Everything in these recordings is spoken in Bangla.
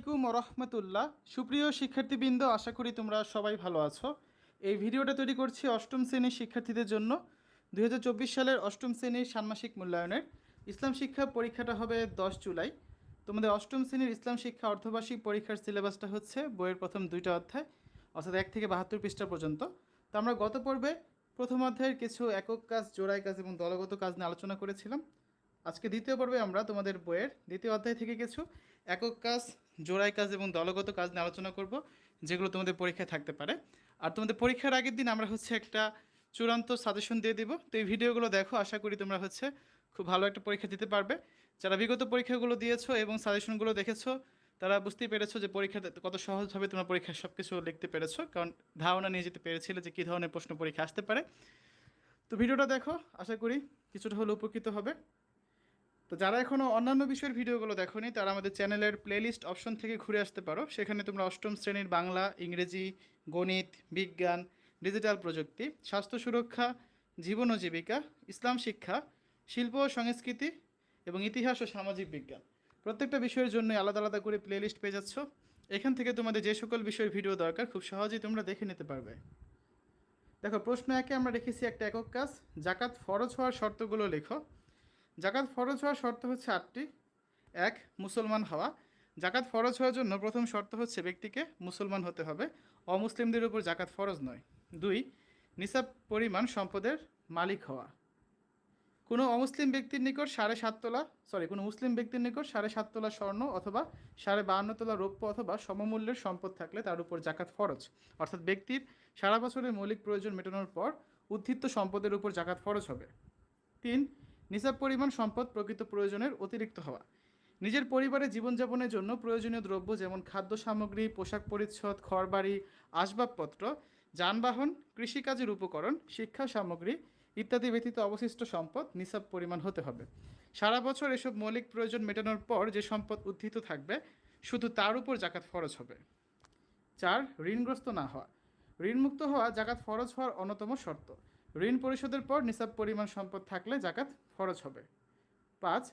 আলাইকুম রহমতুল্লাহ। সুপ্রিয় শিক্ষার্থীবৃন্দ, আশা করি তোমরা সবাই ভালো আছো। এই ভিডিওটা তৈরি করছি অষ্টম শ্রেণীর শিক্ষার্থীদের জন্য। 2024 সালের অষ্টম শ্রেণীর ষান্মাসিক মূল্যায়নের ইসলাম শিক্ষা পরীক্ষাটা হবে 10 জুলাই। তোমাদের অষ্টম শ্রেণীর ইসলাম শিক্ষা অর্ধবার্ষিক পরীক্ষার সিলেবাসটা হচ্ছে বইয়ের প্রথম 2টা অধ্যায়, অর্থাৎ 1 থেকে 72 পৃষ্ঠা পর্যন্ত। তো আমরা গত পর্বে প্রথম অধ্যায়ের কিছু একক কাজ, জোড়াই কাজ এবং দলগত কাজ নিয়ে আলোচনা করেছিলাম। আজকে দ্বিতীয় পর্বে আমরা তোমাদের বইয়ের দ্বিতীয় অধ্যায় থেকে কিছু একক কাজ, জোড়াই কাজ এবং দলগত কাজ নিয়ে আলোচনা করব, যেগুলো তোমাদের পরীক্ষায় থাকতে পারে। আর তোমাদের পরীক্ষার আগের দিন আমরা একটা চূড়ান্ত সাজেশন দিয়ে দিব। তো এই ভিডিওগুলো দেখো, আশা করি তোমরা খুব ভালো একটা পরীক্ষা দিতে পারবে। যারা বিগত পরীক্ষাগুলো দিয়েছো এবং সাজেশনগুলো দেখেছো, তারা বুঝতেই পেরেছো যে পরীক্ষাতে কত সহজভাবে তোমরা পরীক্ষায় সব কিছু লিখতে পেরেছো, কারণ ধারণা নিয়ে যেতে পেরেছিলে যে কী ধরনের প্রশ্ন পরীক্ষা আসতে পারে। তো ভিডিওটা দেখো, আশা করি কিছুটা হলে উপকৃত হবে। তো যারা এখনও অন্যান্য বিষয়ের ভিডিওগুলো দেখোনি, তারা আমাদের চ্যানেলের প্লেলিস্ট অপশন থেকে ঘুরে আসতে পারো। সেখানে তোমরা অষ্টম শ্রেণীর বাংলা, ইংরেজি, গণিত, বিজ্ঞান, ডিজিটাল প্রযুক্তি, স্বাস্থ্য সুরক্ষা, জীবন ও জীবিকা, ইসলাম শিক্ষা, শিল্প ও সংস্কৃতি এবং ইতিহাস ও সামাজিক বিজ্ঞান, প্রত্যেকটা বিষয়ের জন্য আলাদা আলাদা করে প্লেলিস্ট পেয়ে যাচ্ছ। এখান থেকে তোমাদের যে সকল বিষয়ের ভিডিও দরকার খুব সহজেই তোমরা দেখে নিতে পারবে। দেখো, প্রশ্ন একে আমরা রেখেছি একটা একক কাজ, জাকাত ফরজ হওয়ার শর্তগুলো লেখো। জাকাত ফরজ হওয়ার শর্ত হচ্ছে 8টি। 1. মুসলমান হওয়া। জাকাত ফরজ হওয়ার জন্য প্রথম শর্ত হচ্ছে ব্যক্তিকে মুসলমান হতে হবে, অমুসলিমদের উপর জাকাত ফরজ নয়। 2. নিসাব পরিমাণ সম্পদের মালিক হওয়া। কোনো অমুসলিম ব্যক্তির নিকট 7.5 তোলা কোনো মুসলিম ব্যক্তির নিকট 7.5 তোলা স্বর্ণ অথবা 52.5 তোলা রৌপ্য অথবা সমমূল্যের সম্পদ থাকলে তার উপর জাকাত ফরজ, অর্থাৎ ব্যক্তির সারা বছরের মৌলিক প্রয়োজন মেটানোর পর উদ্বৃত্ত সম্পদের উপর জাকাত ফরজ হবে। 3. নিসাব পরিমাণ সম্পদ প্রকৃত প্রয়োজনের অতিরিক্ত হওয়া। নিজের পরিবারের জীবনযাপনের জন্য প্রয়োজনীয় দ্রব্য যেমন খাদ্য সামগ্রী, পোশাক পরিচ্ছদ, ঘরবাড়ি, আসবাবপত্র, যানবাহন, কৃষিকাজের উপকরণ, শিক্ষা সামগ্রী ইত্যাদি ব্যতীত অবশিষ্ট সম্পদ নিসাব পরিমাণ হতে হবে। সারা বছর এসব মৌলিক প্রয়োজন মেটানোর পর যে সম্পদ উদ্ধৃত থাকবে, শুধু তার উপর জাকাত ফরজ হবে। 4. ঋণগ্রস্ত না হওয়া। ঋণমুক্ত হওয়া জাকাত ফরজ হওয়ার অন্যতম শর্ত। ঋণ পরিশোধের পর নিসাব পরিমাণ সম্পদ থাকলে জাকাত ফরজ হবে। 5.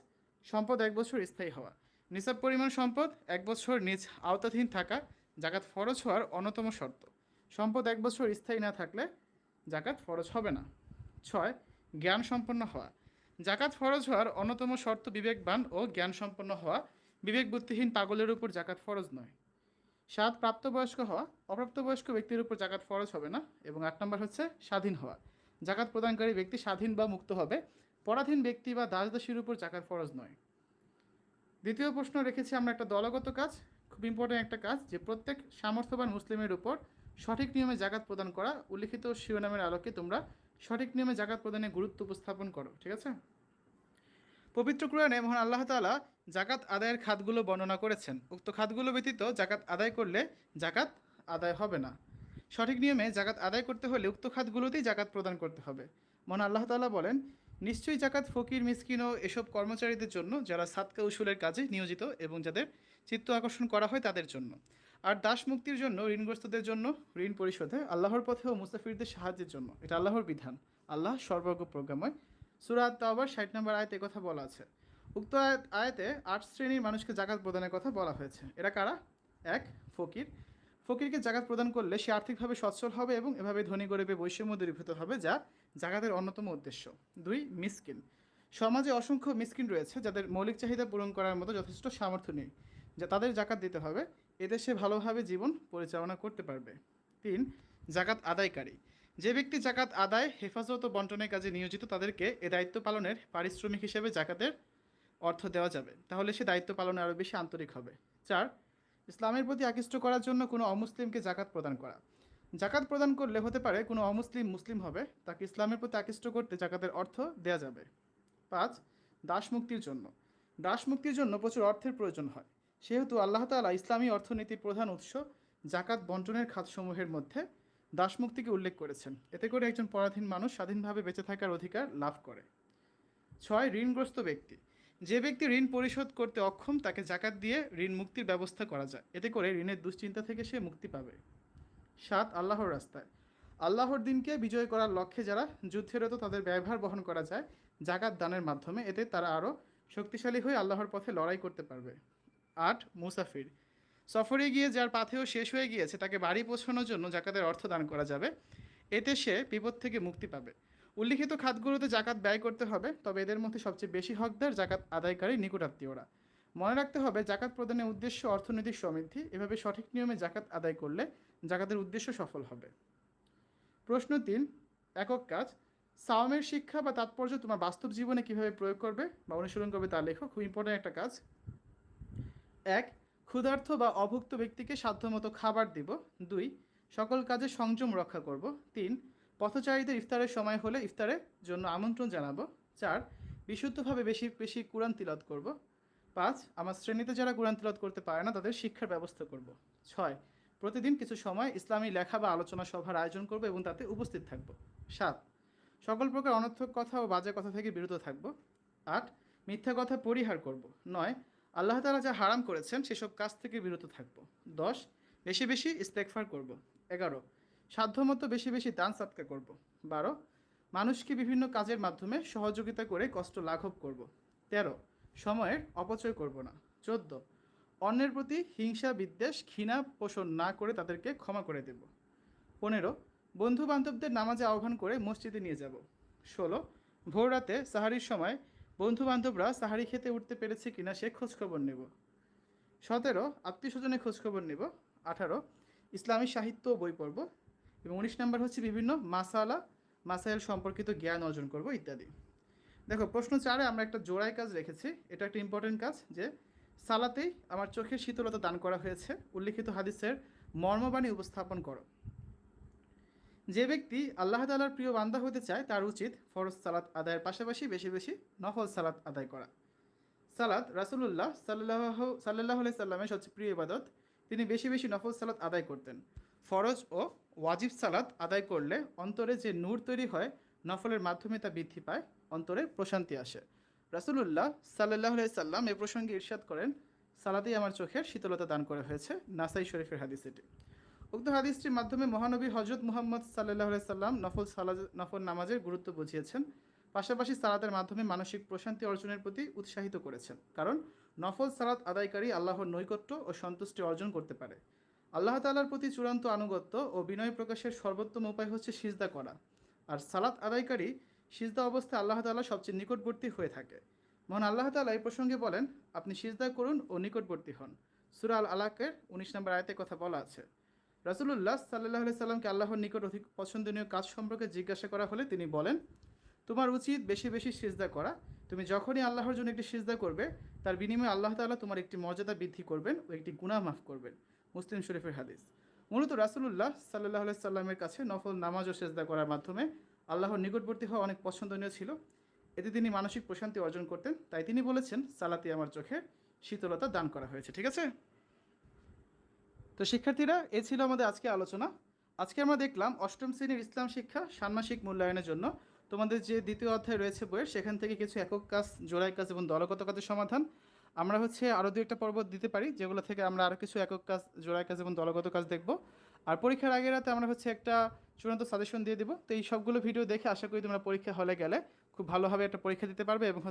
সম্পদ 1 বছর স্থায়ী হওয়া। নিসাব পরিমাণ সম্পদ 1 বছর নিজ আওতাধীন থাকা জাকাত ফরজ হওয়ার অন্যতম শর্ত। সম্পদ 1 বছর স্থায়ী না থাকলে জাকাত ফরজ হবে না। 6. জ্ঞান সম্পন্ন হওয়া। জাকাত ফরজ হওয়ার অন্যতম শর্ত বিবেকবান ও জ্ঞান সম্পন্ন হওয়া। বিবেক বুদ্ধিহীন পাগলের উপর জাকাত ফরজ নয়। 7. প্রাপ্তবয়স্ক হওয়া। অপ্রাপ্তবয়স্ক ব্যক্তির উপর জাকাত ফরজ হবে না। এবং 8 নম্বর হচ্ছে স্বাধীন হওয়া। জাকাত প্রদানকারী ব্যক্তি স্বাধীন বা মুক্ত হবে, পরাধীন ব্যক্তি বা দাসদাসীর উপর জাকাত ফরজ নয়। দ্বিতীয় প্রশ্ন রেখেছি আমরা একটা দলগত কাজ, খুব ইম্পর্টেন্ট একটা কাজ, যে প্রত্যেক সামর্থ্যবান মুসলিমের উপর সঠিক নিয়মে জাকাত প্রদান করা। উল্লিখিত শিরোনামের আলোকে তোমরা সঠিক নিয়মে জাকাত প্রদানের গুরুত্ব উপস্থাপন করো। ঠিক আছে? পবিত্র কুরআনে মহান আল্লাহ তাআলা জাকাত আদায়ের খাতগুলো বর্ণনা করেছেন। উক্ত খাতগুলো ব্যতীত জাকাত আদায় করলে জাকাত আদায় হবে না। সঠিক নিয়মে জাকাত আদায় করতে হলে উক্ত খাতগুলোতেই জাকাত প্রদান করতে হবে। মহান আল্লাহ তাআলা বলেন, নিশ্চয়ই জাকাত ফকির, মিসকিন ও এসব কর্মচারীদের জন্য যারা সাদকা উসুলের কাজে নিয়োজিত এবং যাদের চিত্ত আকর্ষণ করা হয় তাদের জন্য, আর দাস মুক্তির জন্য, ঋণগ্রস্তদের জন্য, ঋণ পরিশোধে, আল্লাহর পথে ও মুসাফিরদের সাহায্যের জন্য। এটা আল্লাহর বিধান। আল্লাহ সর্বজ্ঞ প্রজ্ঞাময়। সূরা আত-তাওবার 60 নম্বর আয়াতে কথা বলা আছে। উক্ত আয়াতে 8 শ্রেণীর মানুষকে জাকাত প্রদানের কথা বলা হয়েছে। এরা কারা? 1. ফকির। ফকিরকে জাকাত প্রদান করলে সে আর্থিকভাবে সচ্ছল হবে এবং এভাবে ধনী গরিবে বৈষম্য দূরীভূত হবে, যা জাকাতের অন্যতম উদ্দেশ্য। 2. মিসকিন। সমাজে অসংখ্য মিসকিন রয়েছে যাদের মৌলিক চাহিদা পূরণ করার মতো যথেষ্ট সামর্থ্য নেই, যা তাদের জাকাত দিতে হবে, এতে সে ভালোভাবে জীবন পরিচালনা করতে পারবে। 3. জাকাত আদায়কারী। যে ব্যক্তি জাকাত আদায়, হেফাজত ও বন্টনের কাজে নিয়োজিত, তাদেরকে এ দায়িত্ব পালনের পারিশ্রমিক হিসেবে জাকাতের অর্থ দেওয়া যাবে, তাহলে সে দায়িত্ব পালনে আরও বেশি আন্তরিক হবে। 4. ইসলামের প্রতি আকৃষ্ট করার জন্য কোনো অমুসলিমকে জাকাত প্রদান করা। জাকাত প্রদান করলে হতে পারে কোনো অমুসলিম মুসলিম হবে, তাকে ইসলামের প্রতি আকৃষ্ট করতে জাকাতের অর্থ দেওয়া যাবে। 5. দাস মুক্তির জন্য। দাস মুক্তির জন্য প্রচুর অর্থের প্রয়োজন হয়, সেহেতু আল্লাহ তাআলা ইসলামী অর্থনীতির প্রধান উৎস জাকাত বন্টনের খাতসমূহের মধ্যে দাসমুক্তিকে উল্লেখ করেছেন। এতে করে একজন পরাধীন মানুষ স্বাধীনভাবে বেঁচে থাকার অধিকার লাভ করে। 6. ঋণগ্রস্ত ব্যক্তি। যে ব্যক্তি ঋণ পরিশোধ করতে অক্ষম, তাকে জাকাত দিয়ে ঋণ মুক্তির ব্যবস্থা করা যায়, এতে করে ঋণের দুশ্চিন্তা থেকে সে মুক্তি পাবে। 7. আল্লাহর রাস্তায়। আল্লাহর দিনকে বিজয় করার লক্ষ্যে যারা যুদ্ধেরত, তাদের ব্যয়ভার বহন করা যায় জাকাত দানের মাধ্যমে, এতে তারা আরও শক্তিশালী হয়ে আল্লাহর পথে লড়াই করতে পারবে। 8. মুসাফির। সফরে গিয়ে যার পাথেও শেষ হয়ে গিয়েছে তাকে বাড়ি পৌঁছানোর জন্য জাকাতের অর্থ দান করা যাবে, এতে সে বিপদ থেকে মুক্তি পাবে। উল্লিখিত খাতগুলোতে জাকাত ব্যয় করতে হবে, তবে এদের মধ্যে সবচেয়ে বেশি হকদার জাকাত আদায়কারী নিকটাত্মীয়রা। মনে রাখতে হবে জাকাত প্রদানের উদ্দেশ্য অর্থনৈতিক সমৃদ্ধি। এভাবে সঠিক নিয়মে জাকাত আদায় করলে জাকাতের উদ্দেশ্য সফল হবে। প্রশ্ন 3, একক কাজ। সাওমের শিক্ষা বা তাৎপর্য তোমার বাস্তব জীবনে কিভাবে প্রয়োগ করবে বা অনুশীলন করবে তা লেখো। খুব ইম্পর্টেন্ট একটা কাজ। 1, ক্ষুধার্ত বা অভুক্ত ব্যক্তিকে সাধ্যমতো খাবার দিব। 2, সকল কাজে সংযম রক্ষা করব। 3, পথচারীদের ইফতারের সময় হলে ইফতারের জন্য আমন্ত্রণ জানাবো। 4, বিশুদ্ধভাবে বেশি বেশি কোরআন তিলাওয়াত করব। 5, আমার শ্রেণীতে যারা কোরআন তিলাওয়াত করতে পারে না তাদের শিক্ষার ব্যবস্থা করব। 6, প্রতিদিন কিছু সময় ইসলামী লেখা বা আলোচনা সভার আয়োজন করব এবং তাতে উপস্থিত থাকব। 7, সকল প্রকার অনর্থক কথা ও বাজে কথা থেকে বিরত থাকব। 8, মিথ্যা কথা পরিহার করব। 9, আল্লাহ তাআলা যা হারাম করেছেন সেসব কাজ থেকে বিরত থাকব। 10, বেশি বেশি ইস্তেগফার করব। 11, সাধ্যমতো বেশি বেশি দান সাদকা করব। 12, মানুষকে বিভিন্ন কাজের মাধ্যমে সহযোগিতা করে কষ্ট লাঘব করব। 13, সময়ের অপচয় করব না। 14, অন্যের প্রতি হিংসা বিদ্বেষ ঘৃণা পোষণ না করে তাদেরকে ক্ষমা করে দেব। 15, বন্ধু বান্ধবদের নামাজে আহ্বান করে মসজিদে নিয়ে যাব। 16, ভোর রাতে সাহারির সময় বন্ধু বান্ধবরা সাহারি খেতে উঠতে পেরেছে কিনা সে খোঁজখবর নেব। 17, আত্মীয় স্বজনের খোঁজখবর নেব। 18, ইসলামী সাহিত্য বই পড়ব। এবং 19 নম্বর হচ্ছে বিভিন্ন মাসাইল সম্পর্কিত জ্ঞান অর্জন করব ইত্যাদি। দেখো প্রশ্ন 4-এ আমরা একটা জোড়ায় কাজ রেখেছি। এটা একটা ইম্পর্টেন্ট কাজ যে সালাতেই আমার চোখের শীতলতা দান করা হয়েছে। উল্লিখিত হাদিসের মর্মবাণী উপস্থাপন করো। যে ব্যক্তি আল্লাহ তাআলার প্রিয় বান্দা হতে চায় তার উচিত ফরজ সালাত আদায়ের পাশাপাশি বেশি বেশি নফল সালাত আদায় করা। সালাত রাসূলুল্লাহ সাল্লাল্লাহু আলাইহি সাল্লামের সবচেয়ে প্রিয় ইবাদত। তিনি বেশি বেশি নফল সালাত আদায় করতেন। ফরজ ও ওয়াজিব সালাত আদায় করলে অন্তরে যে নূর তৈরি হয় নফলের মাধ্যমে তা বৃদ্ধি পায়, অন্তরে প্রশান্তি আসে। রাসূলুল্লাহ সাল্লাল্লাহু আলাইহি সাল্লাম এ প্রসঙ্গে ইরশাদ করেন, সালাতেই আমার চোখের শীতলতা দান করা হয়েছে। নাসাই শরীফের হাদিস এটি। উক্ত হাদিসটির মাধ্যমে মহানবী হযরত মুহাম্মদ সাল্লাল্লাহু আলাইহি সাল্লাম নফল নামাজের গুরুত্ব বুঝিয়েছেন, পাশাপাশি সালাতের মাধ্যমে মানসিক প্রশান্তি অর্জনের প্রতি উৎসাহিত করেছেন। কারণ নফল সালাত আদায়কারী আল্লাহর নৈকট্য ও সন্তুষ্টি অর্জন করতে পারে। আল্লাহ তাআলার প্রতি চূড়ান্ত আনুগত্য ও বিনয় প্রকাশের সর্বোত্তম উপায় হচ্ছে সিজদা করা। আর সালাত আদায়কারী সিজদা অবস্থায় আল্লাহ তাআলা সবচেয়ে নিকটবর্তী হয়ে থাকে। মহান আল্লাহ তাআলা এই প্রসঙ্গে বলেন, আপনি সিজদা করুন ও নিকটবর্তী হন। সূরা আল আলাকের 19 নম্বর আয়াতে কথা বলা আছে। রাসূলুল্লাহ সাল্লাল্লাহু আলাইহি সাল্লামকে আল্লাহর নিকট অধিক পছন্দনীয় কাজ সম্পর্কে জিজ্ঞাসা করা হলে তিনি বলেন, তোমার উচিত বেশি বেশি সিজদা করা। তুমি যখনই আল্লাহর জন্য একটি সিজদা করবে তার বিনিময়ে আল্লাহ তাআলা তোমার একটি মর্যাদা বৃদ্ধি করবেন ও একটি গুনাহ মাফ করবেন। মুসলিম শরীফের হাদিস। মূলত রাসূলুল্লাহ সাল্লাল্লাহু আলাইহি সাল্লামের কাছে নফল নামাজ ও সিজদা করার মাধ্যমে আল্লাহর নিকটবর্তী হওয়া অনেক পছন্দনীয় ছিল। এতে তিনি মানসিক প্রশান্তি অর্জন করতেন। তাই তিনি বলেছেন, সালাতে আমার চোখে শীতলতা দান করা হয়েছে। ঠিক আছে? তো শিক্ষার্থীরা, এ ছিল আমাদের আজকে আলোচনা। আজকে আমরা দেখলাম অষ্টম শ্রেণীর ইসলাম শিক্ষা ষান্মাসিক মূল্যায়নের জন্য তোমাদের যে দ্বিতীয় অধ্যায় রয়েছে বইয়ের, সেখান থেকে কিছু একক কাজ, জোড়াই কাজ এবং দলগত কাজের সমাধান। আমরা আরও দু একটা পর্ব দিতে পারি, যেগুলো থেকে আমরা আরও কিছু একক কাজ, জোড়াই কাজ এবং দলগত কাজ দেখব। আর পরীক্ষার আগের রাতে আমরা একটা চূড়ান্ত সাজেশন দিয়ে দেবো। তো এই সবগুলো ভিডিও দেখে আশা করি তোমরা পরীক্ষা হলে গেলে খুব ভালোভাবে একটা পরীক্ষা দিতে পারবে এবং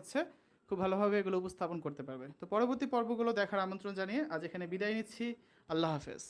খুব ভালোভাবে এগুলো উপস্থাপন করতে পারবে। তো পরবর্তী পর্বগুলো দেখার আমন্ত্রণ জানিয়ে আজ এখানে বিদায় নিচ্ছি। আল্লাহ হাফেজ।